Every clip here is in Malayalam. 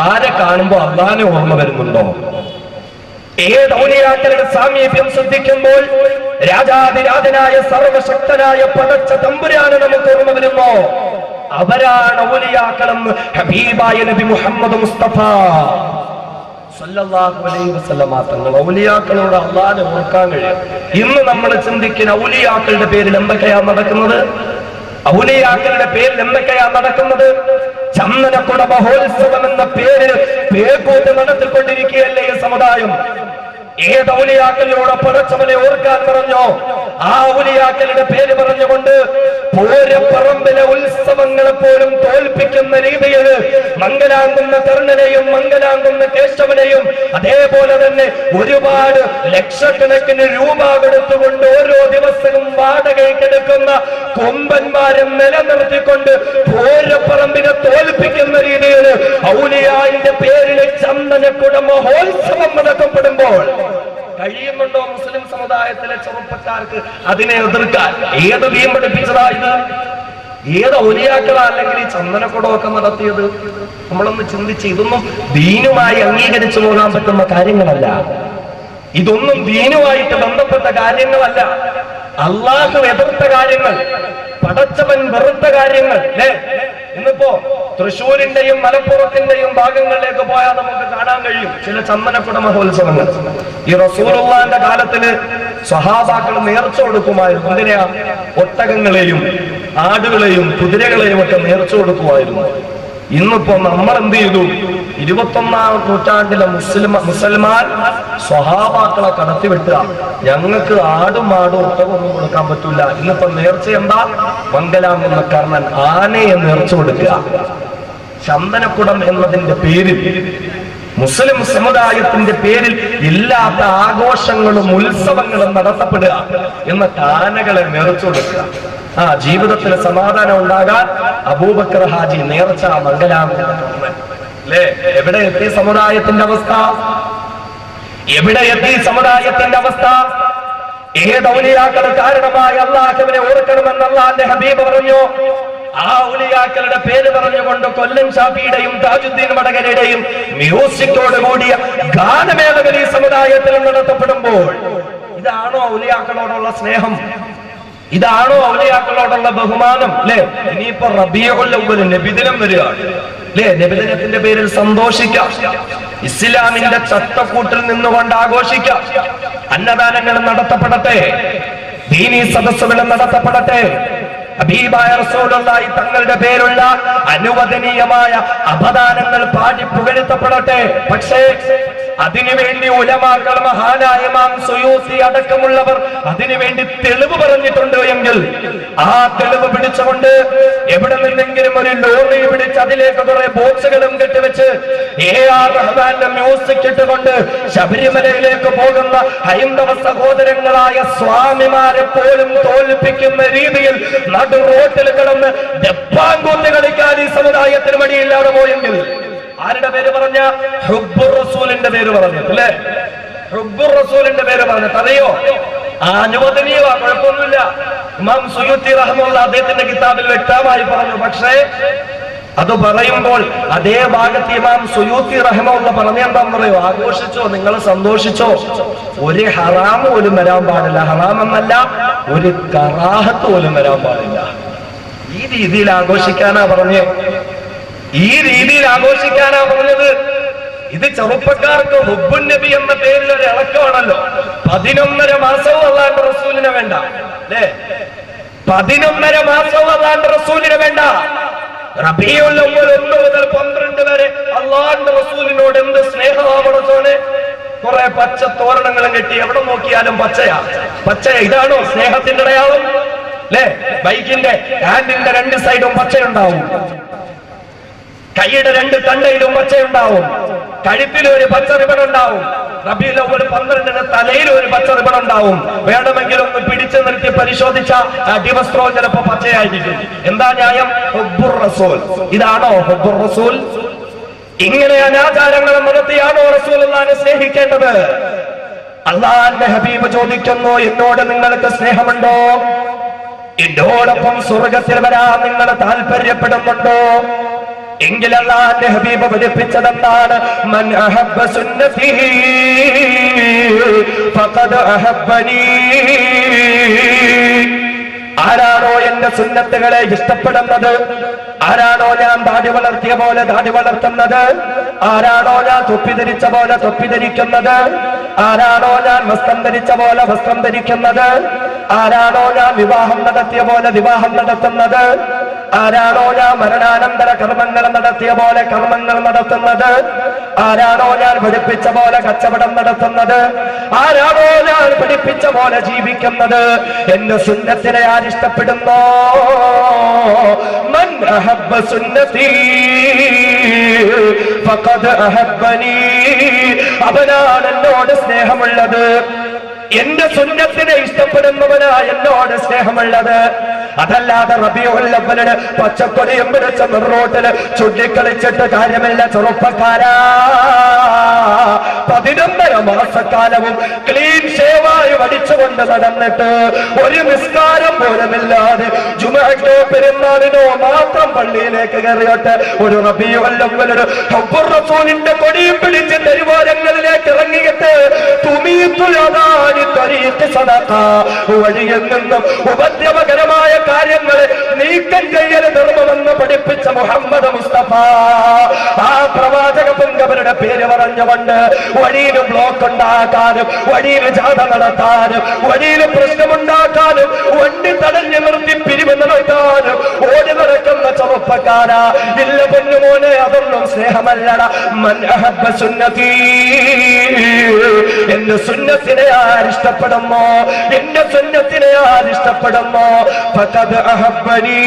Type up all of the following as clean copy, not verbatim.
ആരെ കാണുമ്പോ അള്ളാഹിനെ ഓർമ്മ വരുന്നുണ്ടോ? ഏത് ഔലിയാക്കളുടെ സാമീപ്യം ശ്രദ്ധിക്കുമ്പോൾ രാജാതിരാജനായ സർവശക്തനായ പടച്ച തമ്പുരാനെ നമുക്ക് ഓർമ്മ വരുമ്പോ അവരാണ് ഔലിയാക്കളെന്ന് ഹബീബായ നബി മുഹമ്മദ് മുസ്തഫ സല്ലല്ലാഹു അലൈഹി വസല്ലമ തങ്ങൾ ഔലിയാക്കളോട് അള്ളാഹിനെ ഓർക്കാൻ കഴിയും. ഇന്ന് നമ്മൾ ചിന്തിക്കുന്ന ഔലിയാക്കളുടെ പേരിൽ എന്തൊക്കെയാ നടക്കുന്നത്? ഔലിയാക്കളുടെ പേരിൽ എന്തൊക്കെയാ നടക്കുന്നത്? ചന്ദനക്കുട മഹോത്സവം എന്ന പേരിൽ പേക്കൂട്ട് നടത്തിക്കൊണ്ടിരിക്കുകയല്ലേ ഈ സമുദായം? ഏത് ഔലിയാക്കളോട് പടച്ചവനെ ഓർക്കാൻ പറഞ്ഞോ ആ ഔലിയാക്കളുടെ പേര് പറഞ്ഞുകൊണ്ട് പൂരപ്പറമ്പിലെ ഉത്സവങ്ങളെ പോലും തോൽപ്പിക്കുന്ന രീതിയിൽ മംഗലാംകുന്ന കർണനെയും മംഗലാംകുന്ന കേശവനെയും അതേപോലെ തന്നെ ഒരുപാട് ലക്ഷക്കണക്കിന് രൂപ കൊടുത്തുകൊണ്ട് ഓരോ ദിവസവും വാടകയ്ക്കെടുക്കുന്ന കൊമ്പന്മാരെ നിലനിർത്തിക്കൊണ്ട് പൂരപ്പറമ്പിനെ തോൽപ്പിക്കുന്ന രീതിയിൽ ഔലിയായിന്റെ പേരിൽ ചന്ദനക്കുട മഹോത്സവം നടത്തപ്പെടുമ്പോൾ കഴിയുന്നുണ്ടോ മുസ്ലിം സമുദായത്തിലെ ചെറുപ്പക്കാർക്ക് അതിനെ എതിർക്കാൻ? ഏത് ദീൻ പഠിപ്പിച്ചതാ ഇത്? ഏത് ഔലിയാക്കളാ അല്ലെങ്കിൽ ഈ ചന്ദനക്കുടമൊക്കെ നടത്തിയത്? നമ്മളൊന്ന് ചിന്തിച്ച്, ഇതൊന്നും ദീനുമായി അംഗീകരിച്ചു പോകാൻ പറ്റുന്ന കാര്യങ്ങളല്ല. ഇതൊന്നും ദീനുമായിട്ട് ബന്ധപ്പെട്ട കാര്യങ്ങളല്ല. അള്ളാഹു എതിർത്ത കാര്യങ്ങൾ, പടച്ചവൻ വെറുത്ത കാര്യങ്ങൾ അല്ലേ? ഇന്നിപ്പോ തൃശ്ശൂരിന്റെയും മലപ്പുറത്തിന്റെയും ഭാഗങ്ങളിലേക്ക് പോയാൽ നമുക്ക് കാണാൻ കഴിയും ചില ചന്ദനക്കുട മഹോത്സവങ്ങൾ. ഈ റസൂലുള്ളാഹിന്റെ കാലത്തില് സ്വഹാബാക്കൾ നേർച്ച കൊടുക്കുമായിരുന്നു. എന്തിനാ? ഒട്ടകങ്ങളെയും ആടുകളെയും കുതിരകളെയും ഒക്കെ നേർച്ച കൊടുക്കുമായിരുന്നു. ഇന്നിപ്പോ നമ്മൾ എന്ത് ചെയ്തു? 21ാം നൂറ്റാണ്ടിലെ മുസൽമാൻ സ്വഹാബാക്കളെ കടത്തിവിട്ടുക. ഞങ്ങൾക്ക് ആടും ഒട്ടകമൊന്നും കൊടുക്കാൻ പറ്റൂല. ഇന്നിപ്പോ നേർച്ച എന്താ? മംഗലാംകുന്ന കർണൻ ആനയെ നേർച്ച കൊടുക്കുക. ചന്ദനക്കുടം എന്നതിന്റെ പേരിൽ, മുസ്ലിം സമുദായത്തിന്റെ പേരിൽ ഇല്ലാത്ത ആഘോഷങ്ങളും ഉത്സവങ്ങളും നടത്തപ്പെടുക, എന്ന കാനകളെ നേർച്ച കൊടുക്കുക. ജീവിതത്തിന് സമാധാനം ഉണ്ടാകാൻ അബൂബക്കർ ഹാജി നേർച്ച മംഗലാംകുന്ന കർണൻ അല്ലേ? എവിടെ എത്തി സമുദായത്തിന്റെ അവസ്ഥ? എവിടെ എത്തി സമുദായത്തിന്റെ അവസ്ഥ? ഏത് ഔലിയാക്കൾ കാരണമായി അള്ളാഹുവിനെ ഓർക്കണമെന്ന് അള്ളാഹുവിന്റെ ഹബീബ് പറഞ്ഞു. ആ ഔലിയാക്കളുടെ പേര് പറഞ്ഞുകൊണ്ട് കൊല്ലം ഷാഫിയുടെയും താജുദ്ദീൻ വടകരയുടെയും മ്യൂസിക്കോട് കൂടിയ ഗാനമേളകൾ ഈ സമുദായത്തിൽ നടത്തപ്പെടുമ്പോൾ ഇതാണോ ഔലിയാക്കളോടുള്ള സ്നേഹം? ഇതാണോ ഔലിയാക്കളോടുള്ള ബഹുമാനം? അല്ലെ? ഇനിയിപ്പോ റബീഉൽ അവ്വൽ നബിദിനം വരികയാണ് അല്ലെ? നബിദിനത്തിന്റെ പേരിൽ സന്തോഷിക്കാം, ഇസ്ലാമിന്റെ ചട്ടക്കൂട്ടിൽ നിന്നുകൊണ്ട് ആഘോഷിക്കാം, അന്നദാനങ്ങൾ നടത്തപ്പെടട്ടെ, ദീനീ സദസ്സുകൾ നടത്തപ്പെടട്ടെ, ഹബീബായ റസൂലുള്ളാഹി തങ്ങളുടെ പേരുള്ള അനുവദനീയമായ അപദാനങ്ങൾ പാടി പുകഴ്ത്തപ്പെടട്ടെ. പക്ഷേ അതിനുവേണ്ടി ഉലമാക്കൾ, മഹാനായ ഇമാം സുയൂത്തി അടക്കമുള്ളവർ അതിനുവേണ്ടി തെളിവ് പറഞ്ഞിട്ടുണ്ട് എങ്കിൽ ആ തെളിവ് പിടിച്ചുകൊണ്ട് എവിടെ നിന്നെങ്കിലും ഒരു ലോറി പിടിച്ച് അതിലേക്ക് കുറെ ബോക്സുകളും കെട്ടിവെച്ച് AR റഹ്മാന്റെ മ്യൂസിക് ഇട്ടുകൊണ്ട് ശബരിമലയിലേക്ക് പോകുന്ന ഹൈന്ദവ സഹോദരങ്ങളായ സ്വാമിമാരെ പോലും തോൽപ്പിക്കുന്ന രീതിയിൽ നടു റോട്ടിൽ കിടന്ന് ഡപ്പാങ്കൂത്ത് കളിക്കാൻ ഈ സമുദായത്തിന് മടിയില്ലാതെ പോയെങ്കിൽ ആരുടെ പേര് പറഞ്ഞ? ഹുബ്ബുർ റസൂലിന്റെ പേര് പറഞ്ഞത് അല്ലേ? ഹുബ്ബുർ റസൂലിന്റെ പേര് പറഞ്ഞത് അറിയോ? അനുവദനീയമാ, കുഴപ്പമൊന്നുമില്ല. ഇമാം സുയൂത്തി റഹ്മത്തുള്ളാഹി അദ്ദേഹത്തിന്റെ കിതാബിൽ വ്യക്തമായി പറഞ്ഞു. പക്ഷേ അത് പറയുമ്പോൾ അതേ ഭാഗത്ത് ഇമാം സുയൂത്തി റഹ്മത്തുള്ളാഹി പറഞ്ഞെന്താന്ന് പറയോ? ആഘോഷിച്ചോ, നിങ്ങൾ സന്തോഷിച്ചോ, ഒരു ഹറാം പോലും വരാൻ പാടില്ല. ഹറാം എന്നല്ല, ഒരു കറാഹത്ത് പോലും വരാൻ പാടില്ല. ഈ രീതിയിൽ ആഘോഷിക്കാനാ പറഞ്ഞേ, ഈ രീതിയിൽ ആഘോഷിക്കാനാ പറഞ്ഞത്. ഇത് ചെറുപ്പക്കാർക്ക് ഹുബ്ബുൻ നബി എന്ന പേരിൽ ഒരു ഇളക്കമാണല്ലോ. 11.5 മാസവും അല്ലാണ്ട് റസൂലിനെ വേണ്ട അല്ലേ? 11.5 മാസവും അല്ലാണ്ട് റസൂലിനെ വേണ്ട. റബീഉൽ അവ്വൽ 1 മുതൽ 12 വരെ അല്ലാഹുവിന്റെ റസൂലിനോട് എന്ത് സ്നേഹമാവണോനെ. കുറെ പച്ച തോരണങ്ങളും കെട്ടി എവിടെ നോക്കിയാലും പച്ചയാ. ഇതാണോ സ്നേഹത്തിന്റെ അടയാളം അല്ലേ? ബൈക്കിന്റെ ഹാൻഡിന്റെ 2 സൈഡും പച്ചയുണ്ടാവും, കൈയുടെ 2 തണ്ടയിലും പച്ചയുണ്ടാവും, കഴുത്തിൽ ഒരു പച്ച റിബൺ ഉണ്ടാവും, റബീഉൽ അവ്വൽ 12 തലയിൽ ഒരു പച്ച റിബൺ ഉണ്ടാവും. വേണമെങ്കിൽ ഒന്ന് പിടിച്ചു നിർത്തി പരിശോധിച്ച അടിവസ്ത്രവും ചിലപ്പോ പച്ചയായിരിക്കും. എന്താ ന്യായം? ഹുബ്ബുർ റസൂൽ. ഇതാണോ ഹുബ്ബുർ റസൂൽ? ഇങ്ങനെ അനാചാരങ്ങൾ നടത്തിയാണോ റസൂലുള്ളാഹിനെ സ്നേഹിക്കേണ്ടത്? അല്ലാഹുവിന്റെ ഹബീബ് ചോദിക്കുന്നു, എന്നോട് നിങ്ങൾക്ക് സ്നേഹമുണ്ടോ? എന്നോടൊപ്പം സ്വർഗത്തിൽ വരാൻ നിങ്ങൾ താല്പര്യപ്പെടുന്നുണ്ടോ? എങ്കിൽ അല്ലാഹുവിന്റെ ഹബീബ് പഠിപ്പിച്ചതെന്താണ്? മൻ അഹബ്ബ സുന്നതി ഫഖദ് അഹബ്ബനി. ആരാണോ എന്റെ സുന്നത്തുകളെ ഇഷ്ടപ്പെടുന്നത്, ആരാണോ ഞാൻ ദാടി വളർത്തിയ പോലെ ദാടി വളർത്തുന്നത്, ആരാണോ ഞാൻ തൊപ്പി ധരിച്ച പോലെ തൊപ്പി ധരിക്കുന്നത്, ആരാണോ ഞാൻ വസ്ത്രം ധരിച്ച പോലെ വസ്ത്രം ധരിക്കുന്നത്, ആരാണോ ഞാൻ വിവാഹം നടത്തിയ പോലെ വിവാഹം നടത്തുന്നത്, ആരാണോ ഞാൻ മരണാനന്തര കർമ്മങ്ങൾ നടത്തിയ പോലെ കർമ്മങ്ങൾ നടത്തുന്നത്, ആരാണോ ഞാൻ പഠിപ്പിച്ച പോലെ കച്ചവടം നടത്തുന്നത്, ആരാണോ ഞാൻ പഠിപ്പിച്ച പോലെ ജീവിക്കുന്നത്, എന്റെ സുന്നത്തിനെ ആരിഷ്ടപ്പെടുന്നോ, മൻ അഹബ്ബ സുന്നതി ഫഖദ് അഹബ്ബനി, അവനാണ് എന്നോട് സ്നേഹമുള്ളത്. എന്റെ സുന്നത്തിനെ ഇഷ്ടപ്പെടുന്നവനാ എന്നോട് സ്നേഹമുള്ളത്. അതല്ലാതെ റബീഉൽ അവ്വലിന് പച്ചക്കൊടിയും പിടിച്ച റോട്ടില് ചുള്ളിക്കളിച്ചിട്ട് കാര്യമില്ല ചെറുപ്പക്കാരാ. 11 മാസക്കാലവും ക്ലീൻ ഷേവായി വടിച്ചുകൊണ്ട് നടന്നിട്ട് ഒരു നിസ്കാരം പോലുമില്ലാതെ ജുമുഅക്കോ പെരുന്നാളിനോ മാത്രം പള്ളിയിലേക്ക് കയറിയിട്ട് ഒരു റബീഉൽ അവ്വലിന് ഹബ്ബുർ റസൂലിന്റെ കൊടിയും പിടിച്ച് തെരുവോരങ്ങളിലേക്ക് ഇറങ്ങിയിട്ട് വഴിയിൽ നിന്നും ഉപദ്രവകരമായ കാര്യങ്ങളെ നീക്കം ചെയ്യൽ ധർമ്മമെന്ന് പഠിപ്പിച്ച മുഹമ്മദ് മുസ്തഫ ആ പ്രവാചക പൊങ്കവരുടെ പേര് പറഞ്ഞുകൊണ്ട് വഴിയിൽ ബ്ലോക്ക് ഉണ്ടാക്കാനും വഴിയിൽ ജാഥ നടത്താനും വഴിയിൽ പ്രശ്നമുണ്ടാക്കാനും വണ്ടി തടഞ്ഞു നിർത്തി പിരിവ് നടത്താനും ഓടി നടക്കുന്ന ചെറുപ്പക്കാരാ. ഇല്ല പൊന്നുമോനെ, അതൊന്നും സ്നേഹമല്ലട. മൻ അഹബ്ബ സുന്നതി, എന്റെ സുന്നത്തിനെ ആരിഷ്ടപ്പെടുമോ, എന്റെ സുന്നത്തിനെ ആരിഷ്ടപ്പെടുമോ, ഫഖദ് അഹബ്ബനി,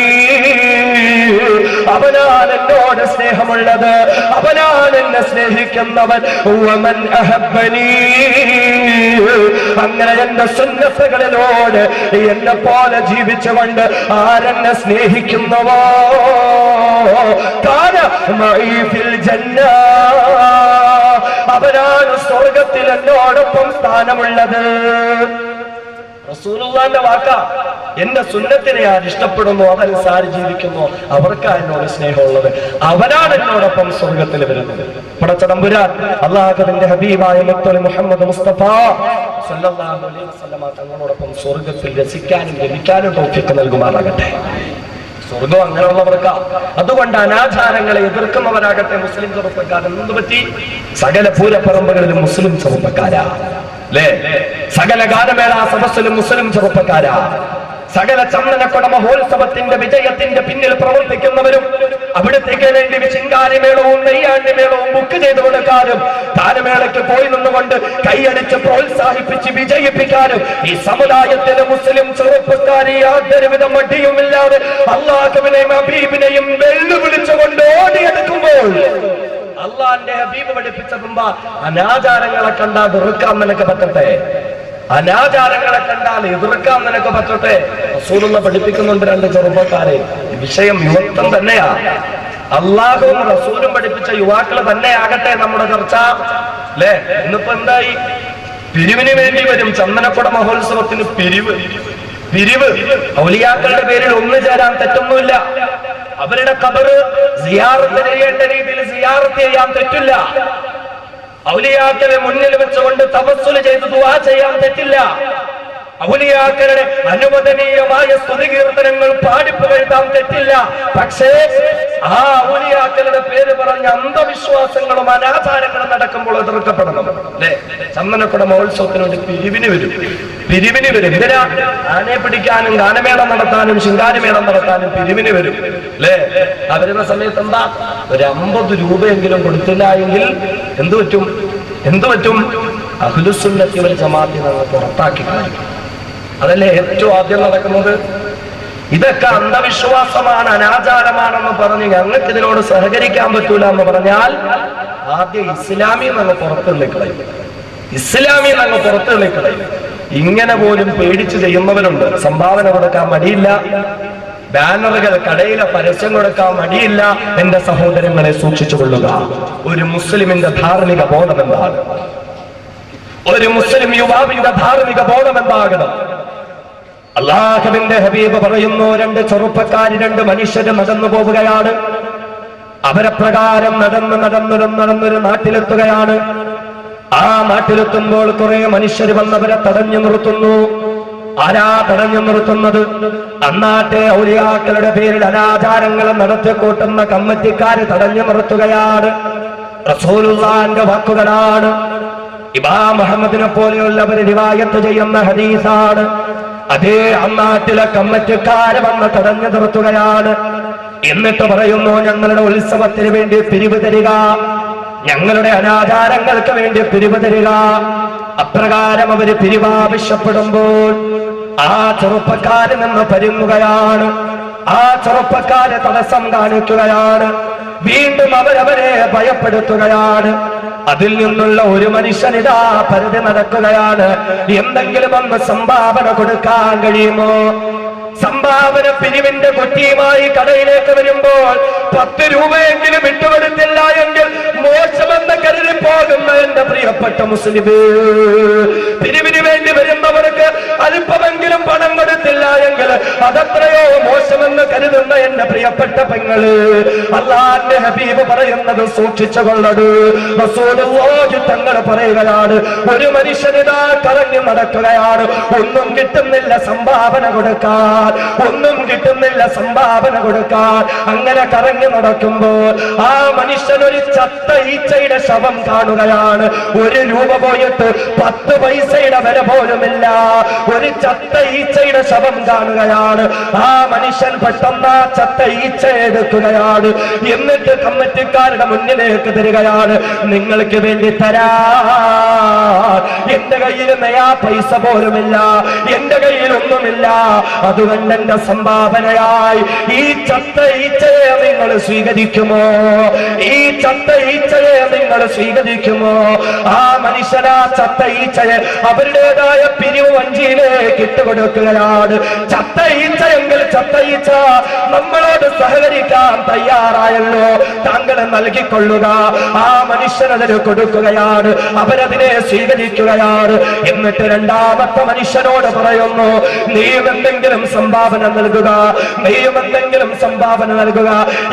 അവനാണ് എന്നോട് സ്നേഹമുള്ളത്, അവനാണ് എന്നെ സ്നേഹിക്കുന്നവൻ. വമൻ അഹബ്ബനി, അങ്ങനെ എന്റെ സുന്നത്തുകളിലോട് എന്നെ പോലെ ജീവിച്ചുകൊണ്ട് ആരെന്നെ സ്നേഹിക്കുന്നവോ കാന മഈ ഫിൽ ജന്ന, അവനാണ് സ്വർഗത്തിൽ എന്നോടൊപ്പം സ്ഥാനമുള്ളത്. റസൂലുള്ളാഹിന്റെ വാക്കാ. എന്റെ സുന്നത്തിനെ ആര് ഇഷ്ടപ്പെടുന്നു, അതനുസാരി ജീവിക്കുന്നു, അവർക്കാ എന്നോട് സ്നേഹമുള്ളത്, അവനാണ് എന്നോടൊപ്പം സ്വർഗത്തിൽ വരുന്നത്. പടച്ചതമ്പുരാൻ അല്ലാഹുവിന്റെ ഹബീബായ മുത്തലി മുഹമ്മദ് മുസ്തഫ സല്ലല്ലാഹു അലൈഹി വസല്ലമ തങ്ങളോടൊപ്പം സ്വർഗത്തിൽ രസിക്കാനും ലഭിക്കാനും തൗഫീഖ് നൽകുമാറാകട്ടെ. സ്വർഗം അങ്ങനെയുള്ളവർക്കാ. അതുകൊണ്ട് അനാചാരങ്ങളെ എതിർക്കുന്നവരാകട്ടെ മുസ്ലിം ചെറുപ്പക്കാരൻ. എന്ത് പറ്റി? സകല പൂരപ്പറമ്പുകളിലും മുസ്ലിം ചെറുപ്പക്കാരാ അല്ലേ? സകല ഗാനമേള സദസ്സിലും മുസ്ലിം ചെറുപ്പക്കാരാ. സകല ചന്ദനക്കുട മഹോത്സവത്തിന്റെ വിജയത്തിന്റെ പിന്നിൽ പ്രവർത്തിക്കുന്നവരും അവിടത്തേക്ക് വേണ്ടി ചിങ്കാരിമേളവും നെയ്യാണ്ടിമേളവും ബുക്ക് ചെയ്തു കൊടുക്കാനും ഗാനമേളയ്ക്ക് പോയി നിന്നുകൊണ്ട് കൈയടിച്ച് പ്രോത്സാഹിപ്പിച്ച് വിജയിപ്പിക്കാനും ഈ സമുദായത്തിലെ മുസ്ലിം ചെറുപ്പക്കാരെ യാതൊരുവിധ മടിയുമില്ലാതെ അല്ലാഹുവിനെയും ഹബീബിനെയും വെല്ലുവിളിച്ചുകൊണ്ട് ഓടിയെടുക്കുമ്പോൾ അള്ളാന്റെ ഹബീബ് പഠിപ്പിച്ചതുമ്പോ അനാചാരങ്ങളെ കണ്ടാൽ വെറുക്കാൻ നിനക്ക് പറ്റട്ടെ, അനാചാരങ്ങളെ കണ്ടാൽ എതിർക്കാൻ നിനക്ക് പറ്റട്ടെ. റസൂലുള്ള പഠിപ്പിക്കുന്നുണ്ട് 2 ചെറുപ്പക്കാരെ. വിഷയം യുവത്വം തന്നെയാ. അള്ളാഹുവും റസൂലും പഠിപ്പിച്ച യുവാക്കള് തന്നെയാകട്ടെ നമ്മുടെ ചർച്ച അല്ലേ? ഇന്നിപ്പോ എന്തായി? പിരിവിന് വേണ്ടി വരും. ചന്ദനക്കുട മഹോത്സവത്തിന് പിരിവ് ഔലിയാക്കളുടെ പേരിൽ ഒന്നു ചേരാൻ തെറ്റൊന്നുമില്ല. അവരുടെ ഖബറ് സിയാറത്ത് ചെയ്യേണ്ട രീതിയിൽ സിയാറത്ത് ചെയ്യാൻ തെറ്റില്ല. ഔലിയാക്കളെ മുന്നിൽ വെച്ചുകൊണ്ട് തവസ്സുൽ ചെയ്ത് ദുആ ചെയ്യാൻ തെറ്റില്ല. ഔലിയാക്കളുടെ അനുവദനീയമായ സ്തുതികീർത്തനങ്ങൾ പാടിപ്പുകഴ്ത്താൻ തെറ്റില്ല. പക്ഷേ ആ ഔലിയാക്കളുടെ പേര് പറഞ്ഞ അന്ധവിശ്വാസങ്ങളും അനാചാരങ്ങളും നടക്കുമ്പോൾ എതിർക്കപ്പെടണം അല്ലേ? ചന്ദനക്കുട മഹോത്സവത്തിന് വേണ്ടി പിരിവിന് വരും. എന്തിനാ? ആനയെ പിടിക്കാനും ഗാനമേള നടത്താനും ശിങ്കാരിമേളം നടത്താനും പിരിവിന് വരും അല്ലേ? ആ വരുന്ന സമയത്ത് എന്താ, ഒരു 50 രൂപയെങ്കിലും കൊടുത്തില്ല എങ്കിൽ എന്തു പറ്റും? അഹ്ലുസുന്നത്തി വൽ ജമാഅത്തിനെ നമ്മൾ പുറത്താക്കി കളയും. അതല്ലേ ഏറ്റവും ആദ്യം നടക്കുന്നത്? ഇതൊക്കെ അന്ധവിശ്വാസമാണ്, അനാചാരമാണെന്ന് പറഞ്ഞ് ഞങ്ങൾക്ക് ഇതിനോട് സഹകരിക്കാൻ പറ്റൂല എന്ന് പറഞ്ഞാൽ ആദ്യം ഇസ്ലാമി നമ്മൾ പുറത്തു നിൽക്കളയും. ഇങ്ങനെ പോലും പേടിച്ച് ചെയ്യുന്നവരുണ്ട്. സംഭാവന കൊടുക്കാൻ മടിയില്ല, ബാനറുകൾ കടയിലെ പരസ്യം കൊടുക്കാൻ മടിയില്ല. എന്റെ സഹോദരങ്ങളെ സൂക്ഷിച്ചു കൊള്ളുക. ഒരു മുസ്ലിമിന്റെ ധാർമ്മിക ബോധം എന്താണ്? ഒരു മുസ്ലിം യുവാവിന്റെ ധാർമ്മിക ബോധം എന്താകണം? അല്ലാഹുവിന്റെ ഹബീബ് പറയുന്നു, 2 ചെറുപ്പക്കാര് 2 മനുഷ്യര് നടന്നു പോവുകയാണ്. അവരെ പ്രകാരം നടന്നൊരു നാട്ടിലെത്തുകയാണ്. ആ നാട്ടിലെത്തുമ്പോൾ കുറെ മനുഷ്യർ വന്നവരെ തടഞ്ഞു നിർത്തുന്നു. ആരാ തടഞ്ഞു നിർത്തുന്നത്? അന്നാട്ടെ ഔലിയാക്കളുടെ പേരിൽ അനാചാരങ്ങൾ നടത്തിക്കൂട്ടുന്ന കമ്മിറ്റിക്കാര് തടഞ്ഞു നിർത്തുകയാണ്. റസൂലുള്ളാഹിന്റെ വാക്കുകളാണ്. ഇമാം മുഹമ്മദിനെ പോലെയുള്ളവർ റിവായത്ത് ചെയ്യുന്ന ഹദീസാണ്. അതേ അന്നാട്ടിലെ കമ്മിറ്റിക്കാര് വന്ന് തടഞ്ഞു നിർത്തുകയാണ്. എന്നിട്ട് പറയുന്നു, ഞങ്ങളുടെ ഉത്സവത്തിന് വേണ്ടി പിരിവ് തരിക, ഞങ്ങളുടെ അനാചാരങ്ങൾക്ക് വേണ്ടി പിരിവ് തരിക. അപ്രകാരം അവര് പിരിവാവശ്യപ്പെടുമ്പോൾ ആ ചെറുപ്പക്കാരിൽ നിന്ന് പരുങ്ങുകയാണ്. ആ ചെറുപ്പക്കാരെ തടസ്സം കാണിക്കുകയാണ്. വീണ്ടും അവരവരെ ഭയപ്പെടുത്തുകയാണ്. അതിൽ നിന്നുള്ള ഒരു മനുഷ്യനിതാ പരിധി നടക്കുകയാണ്. എന്തെങ്കിലും ഒന്ന് സംഭാവന കൊടുക്കാൻ കഴിയുമോ? സംഭാവന പിരിവിന്റെ കുറ്റിയുമായി കടയിലേക്ക് വരുമ്പോൾ 10 രൂപയെങ്കിലും വിട്ടുകൊടുത്തില്ല എങ്കിൽ മോശമെന്ന് കരുതി പോകുന്ന എന്റെ പ്രിയപ്പെട്ട മുസ്ലിം, പിരിവിന് വേണ്ടി വരുന്നവർക്ക് അല്പമെങ്കിലും പണം കൊടുത്തില്ല എങ്കിൽ അതെത്രയോ മോശമെന്ന് കരുതുന്ന എന്റെ പ്രിയപ്പെട്ട പെങ്ങള്, അല്ലാഹുവിന്റെ ഹബീബ് പറയുന്നത് സൂക്ഷിച്ചു കൊള്ളട്. റസൂലുള്ളാഹി തങ്ങൾ പറയുകയാണ്, ഒരു മനുഷ്യനിതാ കറങ്ങി നടക്കുകയാണ്. ഒന്നും കിട്ടുന്നില്ല സംഭാവന കൊടുക്കാൻ, ഒന്നും കിട്ടുന്നില്ല സംഭാവന കൊടുക്കാൻ. അങ്ങനെ കറങ്ങി നടക്കുമ്പോൾ ആ മനുഷ്യൻ ഒരു ചത്ത ഈച്ചയുടെ ശവം കാണുകയാണ്. 1 രൂപ പോയിട്ട് 10 പൈസയുടെ വില പോലുമില്ല. ഒരു ചത്ത ഈച്ചയുടെ ശവം കാണുകയാണ്. ആ മനുഷ്യൻ പെട്ടെന്ന് ആ ചത്ത ഈച്ച എടുക്കുകയാണ്. എന്നിട്ട് കമ്മിറ്റിക്കാരുടെ മുന്നിലേക്ക് തരികയാണ്. നിങ്ങൾക്ക് വേണ്ടി തരാ, എന്റെ കയ്യിൽ നയാ പൈസ പോലുമില്ല, എന്റെ കയ്യിൽ ഒന്നുമില്ല. അതുകൊണ്ട് എന്റെ സംഭാവനയായി ഈ ചത്ത ഈച്ചയെ നിങ്ങൾ സ്വീകരിക്കുമോ? ഈ ചത്ത ഈച്ചയെ നിങ്ങൾ സ്വീകരിക്കുമോ? ആ മനുഷ്യൻ ആ ചത്ത ഈച്ചയെ അവരുടേതായ പിരിവ് വഞ്ചിയിലേക്ക് ഇട്ടുകൊടുക്കുകയാണ്. ചത്ത ഈച്ച എങ്കിൽ ചത്ത ഈച്ച നമ്മളോട് സഹകരിക്കാൻ തയ്യാറായല്ലോ, താങ്കൾ നൽകിക്കൊള്ളുക. ആ മനുഷ്യൻ അതിന് കൊടുക്കുകയാണ്. അവരതിനെ സ്വീകരിക്കുകയാണ്. എന്നിട്ട് രണ്ടാമത്തെ മനുഷ്യനോട് പറയുന്നു, നീയും എന്തെങ്കിലും സംഭാവന നൽകുക, നീയും എന്തെങ്കിലും സംഭാവന നൽകുക.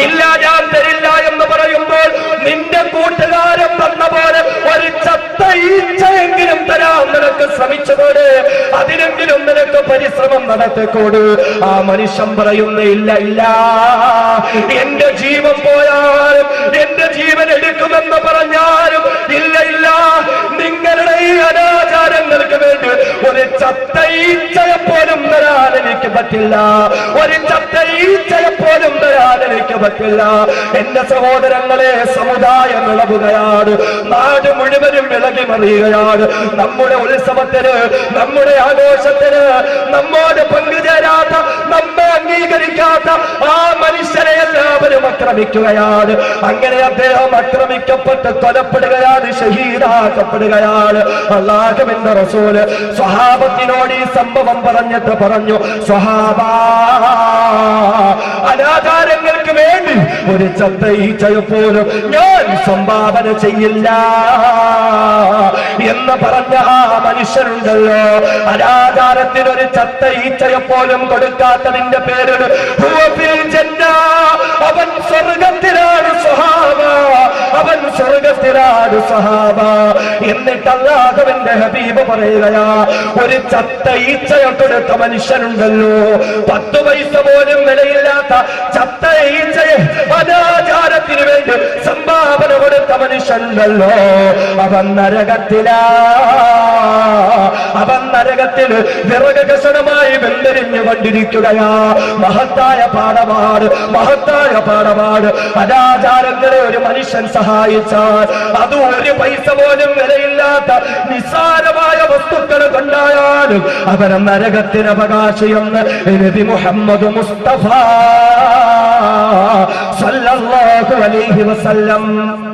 ഇല്ല, ഞാൻ തരില്ല എന്ന് പറയുമ്പോൾ നിന്റെ കൂട്ടുകാരൻ തന്ന പോലെ ഒരു ചത്ത ഈച്ചയെങ്കിലും തരാൻ നിനക്ക് ശ്രമിച്ചതോടെ അതിനെങ്കിലും നിനക്ക് പരിശ്രമം നടത്തിക്കോട്. ആ മനുഷ്യൻ പറയുന്ന, ഇല്ല ഇല്ല, എന്റെ ജീവൻ പോയാലും എന്റെ ജീവൻ എടുക്കുമെന്ന് പറഞ്ഞാലും ഇല്ല ഇല്ല, നിങ്ങളുടെ ഈ അനാചാരങ്ങൾക്ക് വേണ്ടി ഒരു ചത്ത ഈച്ചയെ പോലും തരാൻ എനിക്ക് പറ്റില്ല, ഒരു ചത്ത ഈച്ചയെ പോലും തരാൻ എനിക്ക് പറ്റില്ല. എന്റെ സഹോദരങ്ങളെ, സമുദായം ഇളകുകയാണ്, നാട് മുഴുവനും ഇളകി മറിയുകയാണ്. നമ്മുടെ ഉത്സവത്തിന്, നമ്മുടെ ആഘോഷത്തിന് നമ്മോട് പങ്കുചേരാത്ത, നമ്മെ അംഗീകരിക്കാത്ത ആ മനുഷ്യരെ എല്ലാവരും ആക്രമിക്കുകയാണ്. അങ്ങനെ അദ്ദേഹം ആക്രമിക്കപ്പെട്ട് കൊലപ്പെടുകയാണ്, ഷഹീദാക്കപ്പെടുകയാണ്. അല്ലാഹുവിന്റെ റസൂല് സ്വഹാബത്തിനോട് ഈ സംഭവം പറഞ്ഞിട്ട് പറഞ്ഞു, സ്വഹാബാ, അനാചാരങ്ങൾക്ക് വേണ്ടി ഒരു ചത്ത ഈച്ചയെ പോലും ഞാൻ സംഭാവന ചെയ്യില്ല എന്ന് പറഞ്ഞ ആ മനുഷ്യനുണ്ടല്ലോ, അനാചാരത്തിനൊരു ചത്ത ഈച്ചയെ പോലും കൊടുക്കാത്തതിന്റെ പേരിൽ അവൻ സ്വർഗത്തിലാണ് സ്വഹാബ, അവൻ സ്വർഗത്തിലാണ് സ്വഹാബ. എന്നിട്ട് അല്ലാഹുവിന്റെ ഹബീബ് പറയുകയാ, ഒരു ചത്ത ഈച്ചയെ കൊടുത്ത മനുഷ്യനുണ്ടല്ലോ, 10 പൈസ പോലും വിലയില്ലാത്ത ചത്ത ഈച്ചയെ അനാചാരത്തിന് വേണ്ടി സംഭാവന കൊടുത്ത മനുഷ്യനുണ്ടല്ലോ, അവൻ നരകത്തിലാ, അവൻ നരകത്തിൽ വിറക് കഷണമായി വെന്തെരിഞ്ഞു കൊണ്ടിരിക്കുകയാ. മഹത്തായ പാഠമാണ്, മഹത്തായ പാഠമാണ്. അനാചാരങ്ങളെ ഒരു മനുഷ്യൻ സഹായിച്ചാൽ, അത് 1 പൈസ പോലും വിലയില്ലാത്ത നിസ്സാരമായ വസ്തുക്കൾ കൊണ്ടായാലും അവൻ നരകത്തിന് അവകാശിയെന്ന് നബി മുഹമ്മദ് മുസ്തഫ സല്ലല്ലാഹു അലൈഹി വസല്ലം